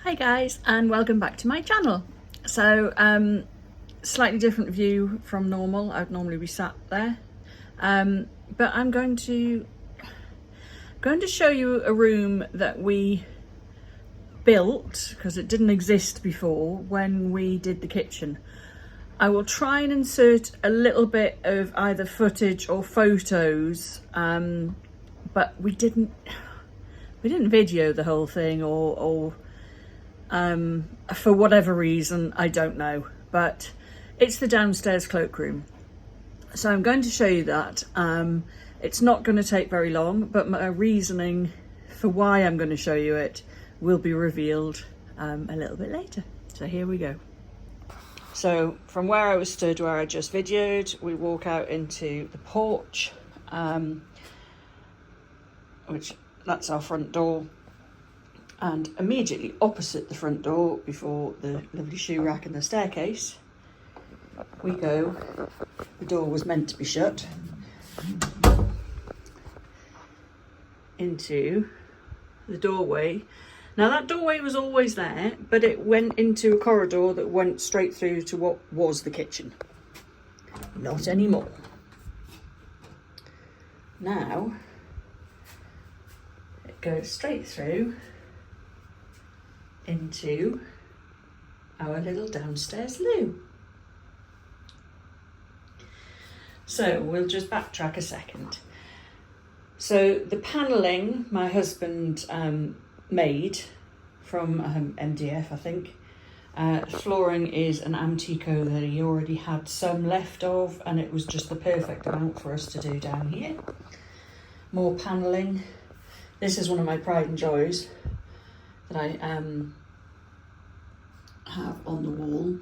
Hi guys, and welcome back to my channel. So slightly different view from normal. I'd normally be sat there, but I'm going to show you a room that we built because it didn't exist before when we did the kitchen. I will try and insert a little bit of either footage or photos, but we didn't video the whole thing or for whatever reason, I don't know, but it's the downstairs cloakroom. So I'm going to show you that. It's not going to take very long, but my reasoning for why I'm going to show you it will be revealed a little bit later. So here we go. So from where I was stood, where I just videoed, we walk out into the porch, which that's our front door. And immediately opposite the front door, before the lovely shoe rack and the staircase, we go. The door was meant to be shut. Into the doorway. Now that doorway was always there, but it went into a corridor that went straight through to what was the kitchen. Not anymore. Now, it goes straight through into our little downstairs loo. So we'll just backtrack a second. So the panelling my husband made from MDF, I think. Flooring is an Antico that he already had some left of, and it was just the perfect amount for us to do down here. More panelling. This is one of my pride and joys that I have on the wall.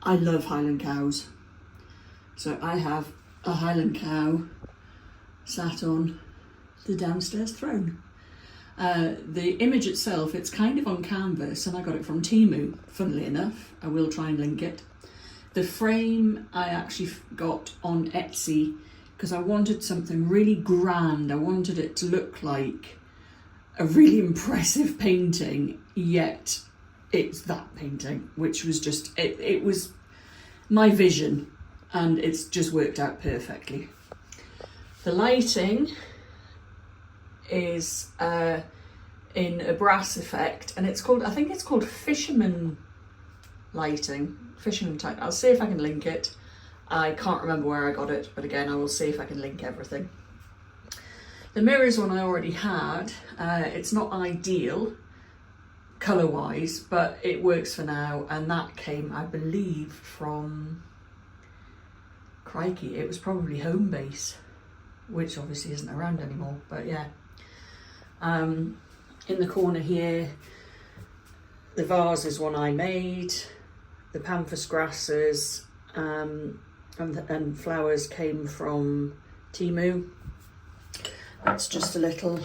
I love Highland cows. So I have a Highland cow sat on the downstairs throne. The image itself, it's kind of on canvas, and I got it from Temu, funnily enough. I will try and link it. The frame I actually got on Etsy because I wanted something really grand. I wanted it to look like a really impressive painting, yet it's that painting, which was just, it was my vision, and it's just worked out perfectly. The lighting is in a brass effect, and it's called, I think it's called fisherman lighting, fisherman type. I'll see if I can link it. I can't remember where I got it, but again, I will see if I can link everything. The mirrors one I already had. It's not ideal colour-wise, but it works for now, and that came, I believe, from, crikey, it was probably Homebase, which obviously isn't around anymore, but yeah. In the corner here, the vase is one I made. The pampas grasses and flowers came from Temu. That's just a little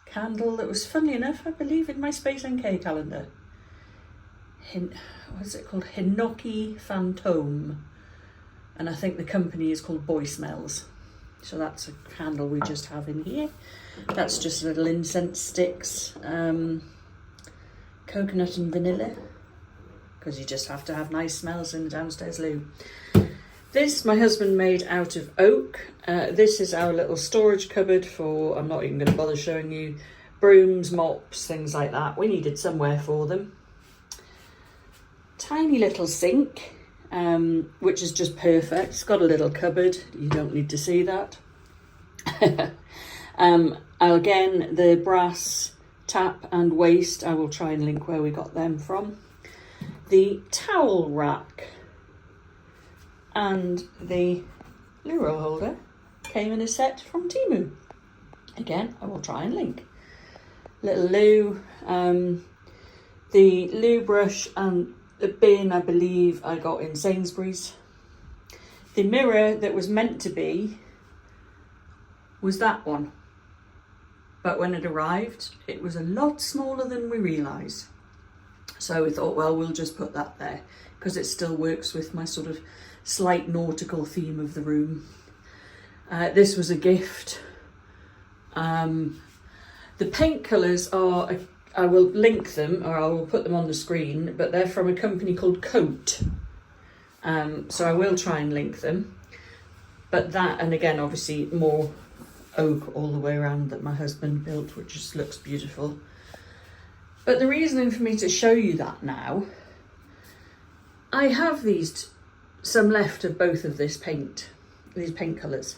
candle that was, funnily enough, I believe, in my Space NK calendar. What is it called? Hinoki Fantôme. And I think the company is called Boy Smells. So that's a candle we just have in here. That's just little incense sticks. Coconut and vanilla. Because you just have to have nice smells in the downstairs loo. This my husband made out of oak. This is our little storage cupboard for, I'm not even going to bother showing you, brooms, mops, things like that. We needed somewhere for them. Tiny little sink, which is just perfect. It's got a little cupboard. You don't need to see that. Again, the brass tap and waist, I will try and link where we got them from. The towel rack and the loo roll holder came in a set from Temu. Again, I will try and link. Little loo, the loo brush and the bin, I believe I got in Sainsbury's. The mirror that was meant to be was that one, but when it arrived, it was a lot smaller than we realised. So we thought, well, we'll just put that there because it still works with my sort of slight nautical theme of the room. This was a gift. The paint colours are I will link them, or I will put them on the screen, but they're from a company called Coat. So I will try and link them. But that, and again, obviously more oak all the way around that my husband built, which just looks beautiful. But the reasoning for me to show you that now, I have some left of both of these paint colours.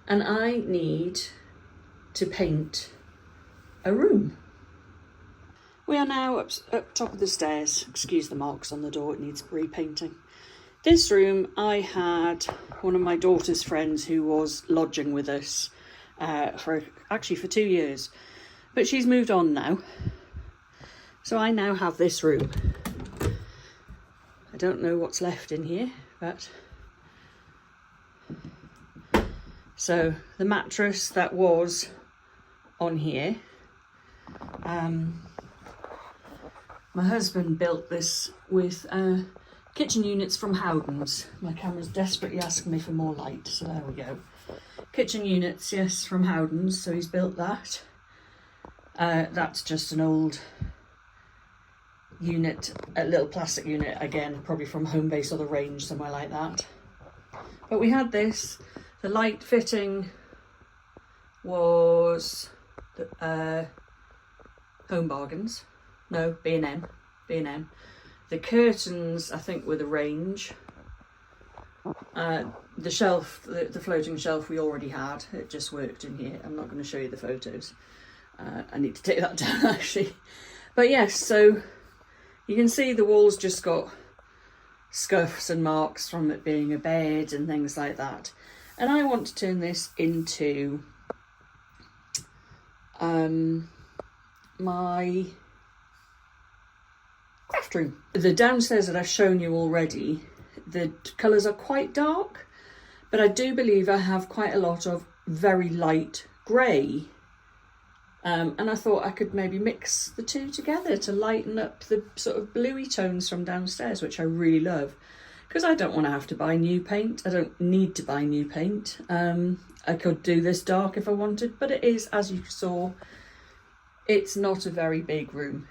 And I need to paint a room. We are now up top of the stairs. Excuse the marks on the door, it needs repainting. This room, I had one of my daughter's friends who was lodging with us for 2 years. But she's moved on now. So I now have this room. I don't know what's left in here, but... So the mattress that was on here, my husband built this with kitchen units from Howdens. My camera's desperately asking me for more light, so there we go. Kitchen units, yes, from Howdens, so he's built that. That's just an old unit, a little plastic unit, again, probably from Homebase or the Range, somewhere like that. But we had this. The light fitting was Home Bargains. No, B&M. The curtains, I think, were the Range. The shelf, the floating shelf we already had. It just worked in here. I'm not going to show you the photos. I need to take that down, actually. But yes, so you can see the walls just got scuffs and marks from it being a bed and things like that. And I want to turn this into my craft room. The downstairs that I've shown you already, the colours are quite dark, but I do believe I have quite a lot of very light grey. And I thought I could maybe mix the two together to lighten up the sort of bluey tones from downstairs, which I really love. Because I don't want to have to buy new paint. I don't need to buy new paint. I could do this dark if I wanted, but it is, as you saw, it's not a very big room.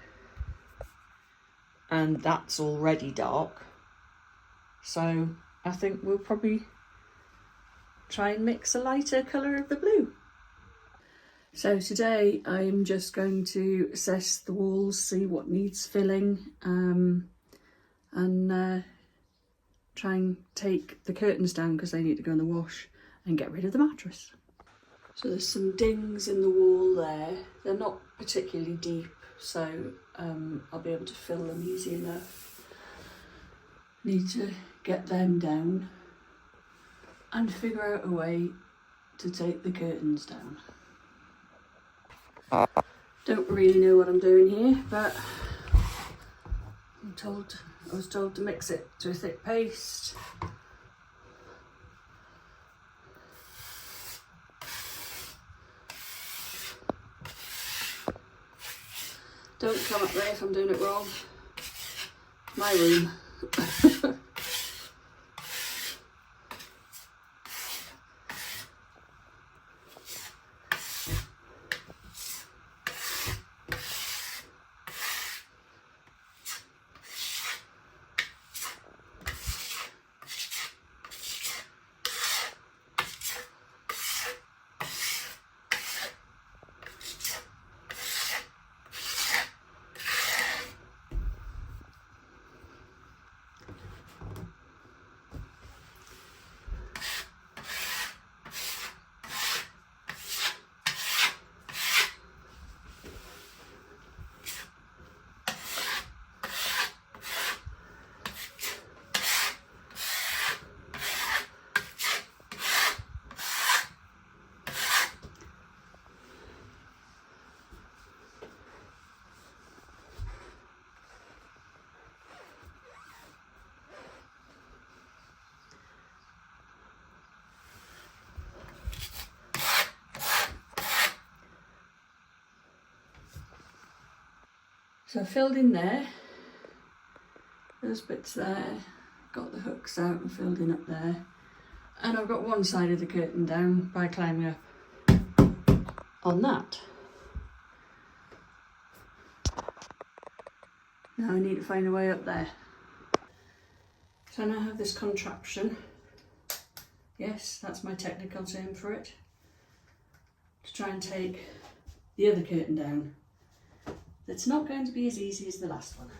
And that's already dark. So I think we'll probably try and mix a lighter colour of the blue. So today I'm just going to assess the walls, see what needs filling, and try and take the curtains down because they need to go in the wash, and get rid of the mattress. So there's some dings in the wall there. They're not particularly deep, so I'll be able to fill them easy enough. Need to get them down and figure out a way to take the curtains down. Don't really know what I'm doing here, but I was told to mix it to a thick paste. Don't come up there if I'm doing it wrong. My room. So I filled in there, those bits there, got the hooks out and filled in up there. And I've got one side of the curtain down by climbing up on that. Now I need to find a way up there. So I now have this contraption. Yes, that's my technical term for it. To try and take the other curtain down. That's not going to be as easy as the last one.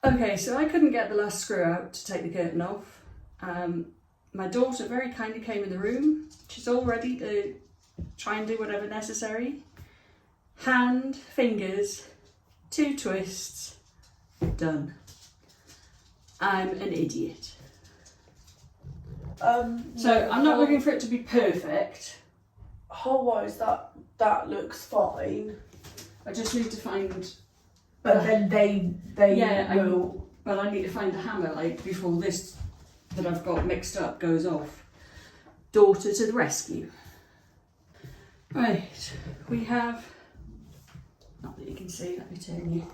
Okay, so I couldn't get the last screw out to take the curtain off. My daughter very kindly came in the room. She's all ready to try and do whatever necessary. Hand, fingers, 2 twists, done. I'm an idiot. So I'm not looking for it to be perfect. Hole-wise, that looks fine. I just need to find. But then they will. Well, I need to find a hammer like before this that I've got mixed up goes off. Daughter to the rescue. Right, we have. Not that you can see. Let me turn you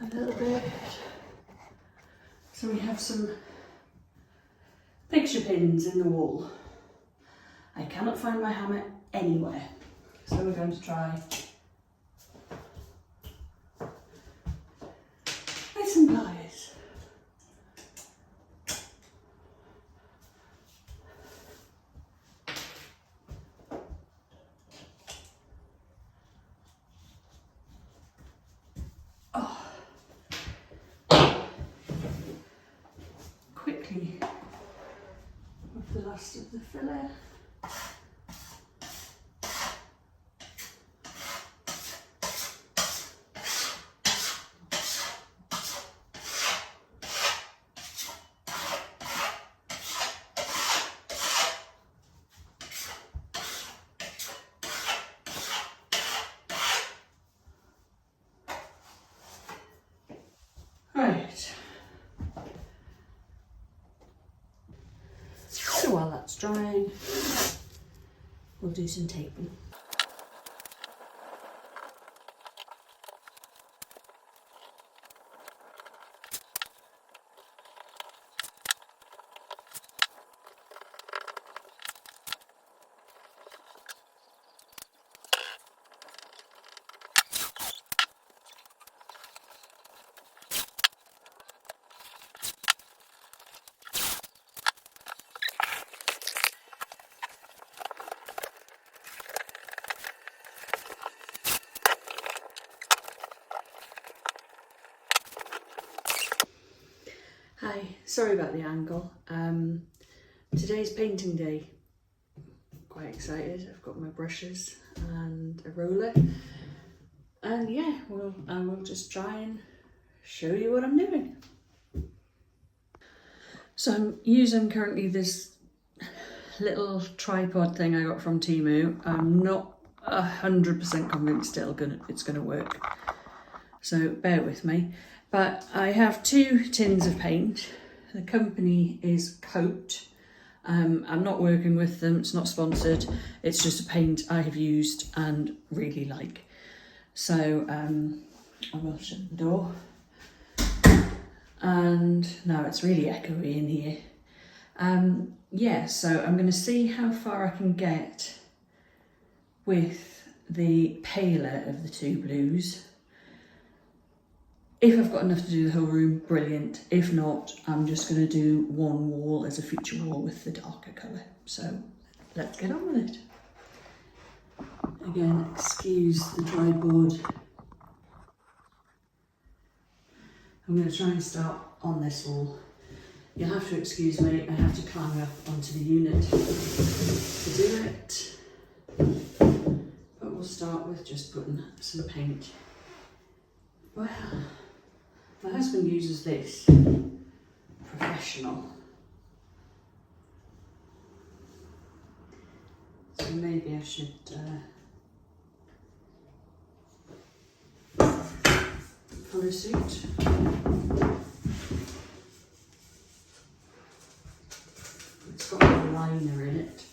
a little bit. So we have some picture pins in the wall. I cannot find my hammer anywhere, so we're going to try with some pliers. Quickly with the last of the filler. Right. So while that's drying, we'll do some taping. Hi, sorry about the angle. Today's painting day. Quite excited. I've got my brushes and a roller. And yeah, I will just try and show you what I'm doing. So I'm using currently this little tripod thing I got from Temu. I'm not 100% convinced it's gonna work. So bear with me. But I have 2 tins of paint. The company is Coat. I'm not working with them, it's not sponsored. It's just a paint I have used and really like. So I will shut the door. And now it's really echoey in here. Yeah, so I'm gonna see how far I can get with the paler of the 2 blues. If I've got enough to do the whole room, brilliant. If not, I'm just going to do one wall as a feature wall with the darker colour. So let's get on with it. Again, excuse the tripod. I'm going to try and start on this wall. You'll have to excuse me, I have to climb up onto the unit to do it. But we'll start with just putting some paint. Well, my husband uses this, professional. So maybe I should follow suit. It's got a liner in it.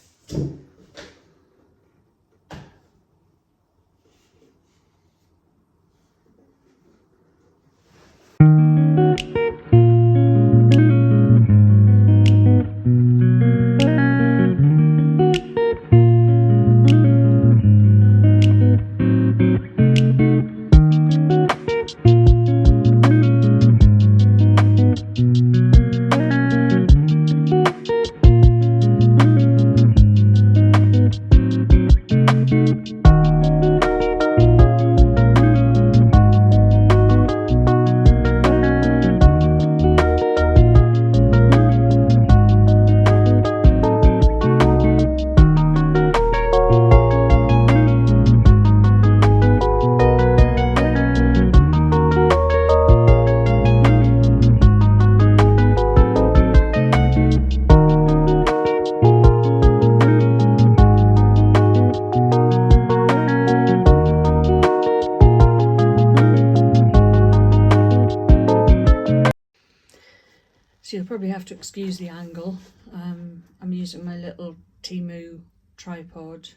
So you'll probably have to excuse the angle. I'm using my little Temu tripod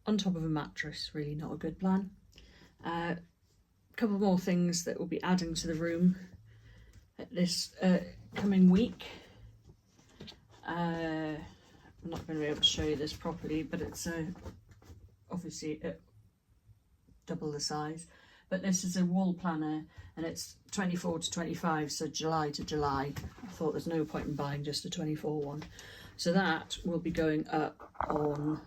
on top of a mattress, really not a good plan. A couple more things that we'll be adding to the room at this coming week. I'm not going to be able to show you this properly, but it's obviously double the size. But this is a wall planner and it's 24 to 25, so July to July. I thought there's no point in buying just a 24 one. So that will be going up on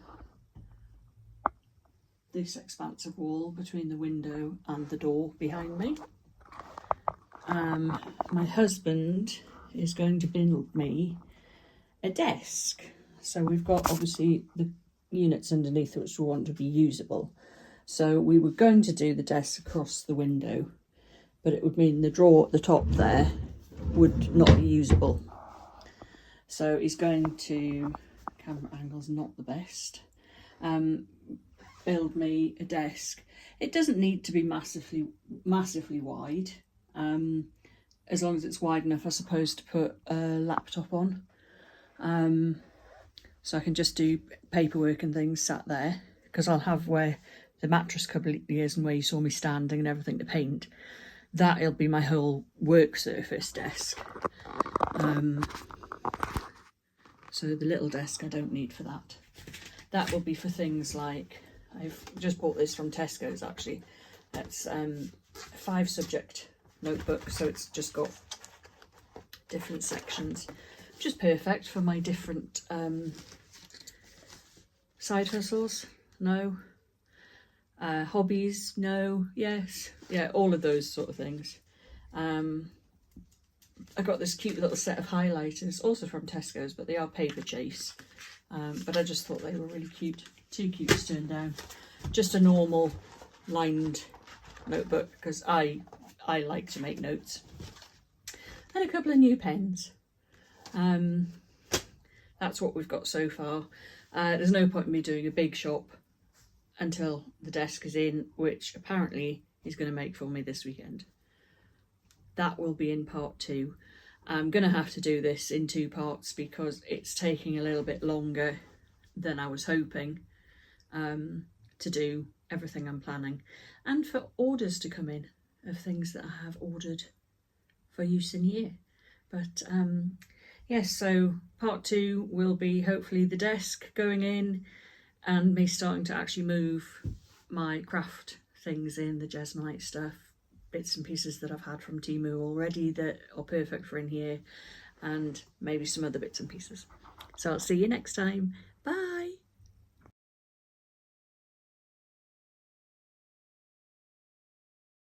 this expansive wall between the window and the door behind me. My husband is going to build me a desk. So we've got obviously the units underneath which we want to be usable. So we were going to do the desk across the window, but it would mean the drawer at the top there would not be usable. So he's going to, camera angle's not the best, build me a desk. It doesn't need to be massively wide, as long as it's wide enough, I suppose, to put a laptop on. So I can just do paperwork and things sat there, because I'll have where the mattress cupboard is and where you saw me standing and everything to paint. That'll be my whole work surface desk. So the little desk I don't need for that. That will be for things like, I've just bought this from Tesco's actually. It's a 5 subject notebook, so it's just got different sections, which is perfect for my different side hustles. No. Hobbies, no, yes, yeah, all of those sort of things. I got this cute little set of highlighters, also from Tesco's, but they are paper chase. But I just thought they were really cute, too cute to turn down. Just a normal lined notebook, because I like to make notes. And a couple of new pens. That's what we've got so far. There's no point in me doing a big shop until the desk is in, which apparently he's going to make for me this weekend. That will be in part 2. I'm going to have to do this in 2 parts because it's taking a little bit longer than I was hoping to do everything I'm planning, and for orders to come in of things that I have ordered for use in year. But yes, so part 2 will be hopefully the desk going in and me starting to actually move my craft things in, the Jesmonite stuff, bits and pieces that I've had from Temu already that are perfect for in here, and maybe some other bits and pieces. So I'll see you next time.